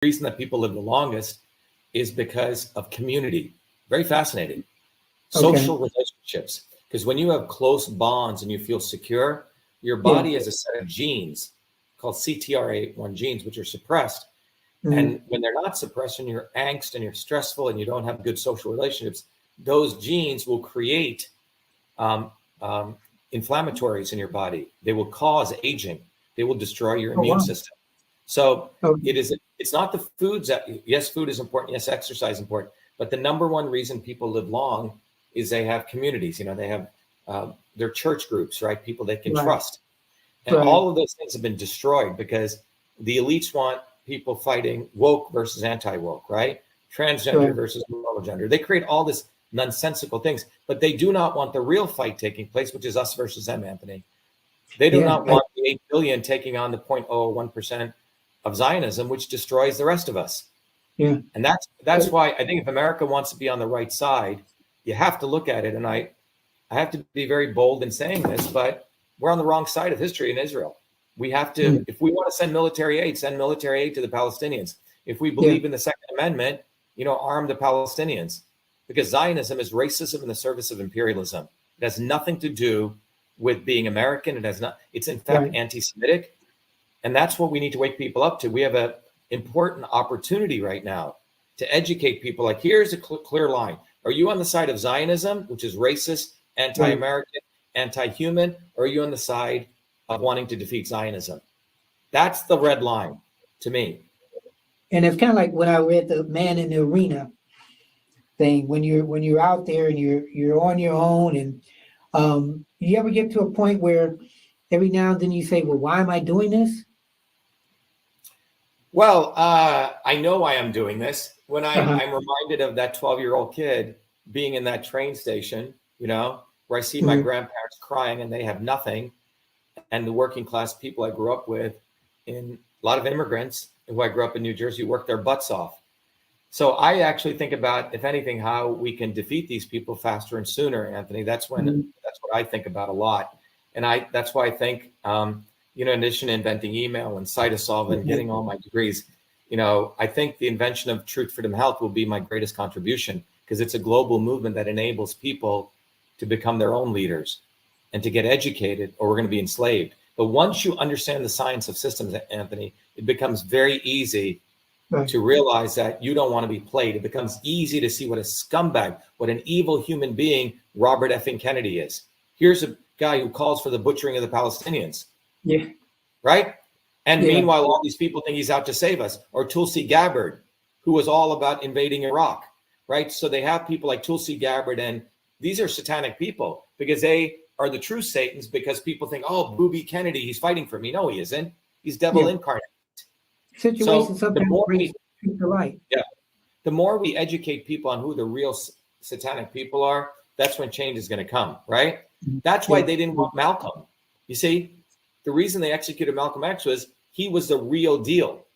reason that people live the longest is because of community. Very fascinating. Social relationships. Because when you have close bonds and you feel secure, your body has a set of genes called CTRA1 genes, which are suppressed. And when they're not suppressed and you're angst and you're stressful and you don't have good social relationships, those genes will create inflammatories in your body. They will cause aging. They will destroy your immune system. So it's not the foods that, yes, food is important. Yes, exercise is important. But the number one reason people live long is they have communities. They have their church groups, right? People they can trust. And all of those things have been destroyed because the elites want people fighting woke versus anti-woke, right? Transgender versus monogender. They create all this nonsensical things, but they do not want the real fight taking place, which is us versus them, Anthony. They do not want the 8 billion taking on the 0.01% of Zionism, which destroys the rest of us. And that's why I think if America wants to be on the right side, you have to look at it. And I have to be very bold in saying this, but we're on the wrong side of history in Israel. We have to, if we want to send military aid to the Palestinians. If we believe in the Second Amendment, arm the Palestinians. Because Zionism is racism in the service of imperialism. It has nothing to do with being American. It's in fact anti-Semitic. And that's what we need to wake people up to. We have an important opportunity right now to educate people. Like, here's a clear line. Are you on the side of Zionism, which is racist, anti-American, anti-human, or are you on the side of wanting to defeat Zionism? That's the red line to me. And it's kind of like when I read the Man in the Arena thing, when you're out there and you're on your own, and you ever get to a point where every now and then you say, well, why am I doing this? Well, I know why I'm doing this. When I'm reminded of that 12-year-old kid being in that train station, where I see my grandparents crying and they have nothing, and the working class people I grew up with, in a lot of immigrants who I grew up in New Jersey, worked their butts off. So I actually think about, if anything, how we can defeat these people faster and sooner, Anthony. That's what I think about a lot. And that's why I think, in addition to inventing email and Cytosolve and getting all my degrees, I think the invention of Truth, Freedom, Health will be my greatest contribution, because it's a global movement that enables people to become their own leaders and to get educated, or we're going to be enslaved. But once you understand the science of systems, Anthony, it becomes very easy to realize that you don't want to be played. It becomes easy to see what a scumbag, what an evil human being Robert effing Kennedy is. Here's a guy who calls for the butchering of the Palestinians. Right? And meanwhile, all these people think he's out to save us. Or Tulsi Gabbard, who was all about invading Iraq. Right? So they have people like Tulsi Gabbard, and these are satanic people because they are the true Satans, because people think, oh, Booby Kennedy, he's fighting for me. No, he isn't. He's devil incarnate. Situation so the more we educate people on who the real satanic people are, that's when change is going to come, right? That's why they didn't want Malcolm. You see, the reason they executed Malcolm X was he was the real deal.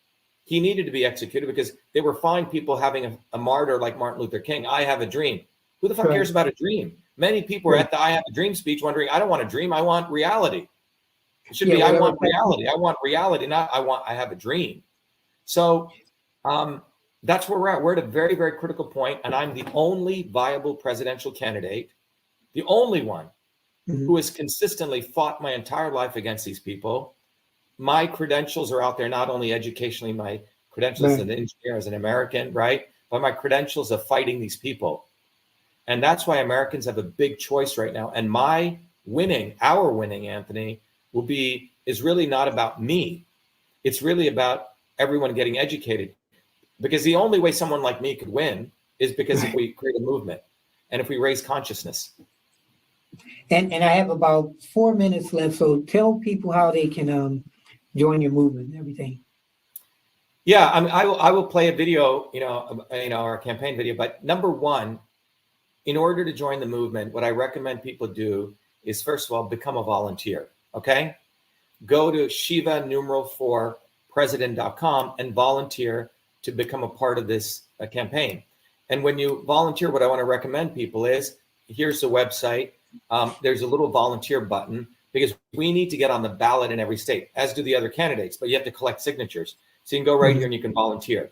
He needed to be executed because they were fine people having a martyr like Martin Luther King. I have a dream. Who the fuck cares about a dream? Many people were at the I have a dream speech wondering, I don't want a dream. I want reality. It should be, I want reality. I want reality, not I have a dream. So that's where we're at. We're at a very, very critical point, and I'm the only viable presidential candidate, the only one who has consistently fought my entire life against these people. My credentials are out there, not only educationally, my credentials as an engineer, as an American, right? But my credentials of fighting these people. And that's why Americans have a big choice right now. And our winning, Anthony, is really not about me. It's really about everyone getting educated. Because the only way someone like me could win is because if we create a movement and if we raise consciousness. And I have about 4 minutes left. So tell people how they can join your movement and everything. Yeah, I will play a video, our campaign video. But number one, in order to join the movement, what I recommend people do is, first of all, become a volunteer. Okay, go to Shiva4president.com and volunteer to become a part of this campaign. And when you volunteer, what I want to recommend people is, here's the website. There's a little volunteer button, because we need to get on the ballot in every state, as do the other candidates, but you have to collect signatures. So you can go right here and you can volunteer.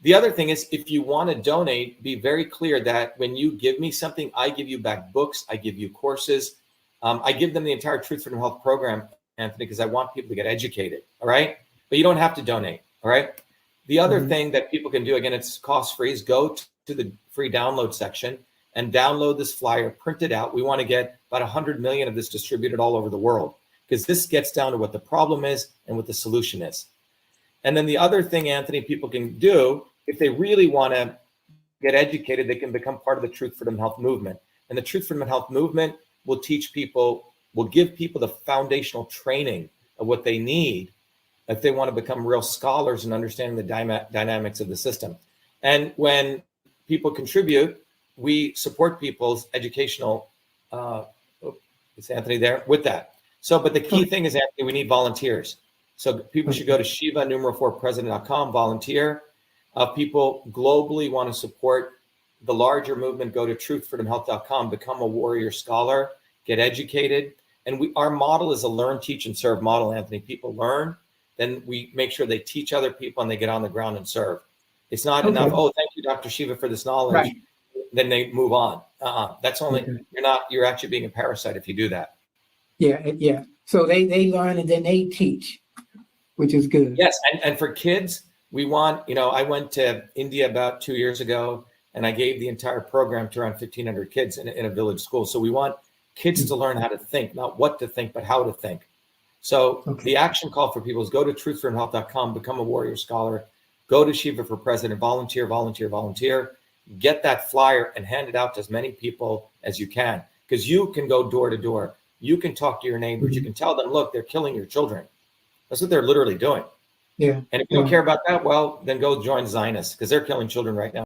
The other thing is, if you want to donate, be very clear that when you give me something, I give you back books, I give you courses. I give them the entire Truth, Freedom, Health program, Anthony, because I want people to get educated. All right. But you don't have to donate. All right. The other thing that people can do, again, it's cost free, is go to the free download section and download this flyer, print it out. We want to get about 100 million of this distributed all over the world, because this gets down to what the problem is and what the solution is. And then the other thing, Anthony, people can do, if they really want to get educated, they can become part of the Truth, Freedom, Health movement. And the Truth, Freedom, and Health movement will teach people, will give people the foundational training of what they need if they want to become real scholars and understanding the dynamics of the system. And when people contribute, we support people's educational, it's Anthony there with that. So, but the key thing is, Anthony, we need volunteers. So people should go to Shiva4president.com, volunteer. People globally want to support the larger movement, go to truthfreedomhealth.com, become a warrior scholar, get educated. And our model is a learn, teach, and serve model, Anthony. People learn, then we make sure they teach other people and they get on the ground and serve. It's not enough, oh, thank you, Dr. Shiva, for this knowledge. Right. Then they move on. That's only, you're actually being a parasite if you do that. Yeah. So they learn and then they teach, which is good. Yes, and for kids, we want, I went to India about 2 years ago, and I gave the entire program to around 1,500 kids in a village school. So we want kids to learn how to think, not what to think, but how to think. So the action call for people is go to truthfreedomhealth.com, become a warrior scholar, go to Shiva for President, volunteer, get that flyer and hand it out to as many people as you can, because you can go door to door. You can talk to your neighbors. You can tell them, look, they're killing your children. That's what they're literally doing. Yeah. And if you don't care about that, well, then go join Zionists, because they're killing children right now.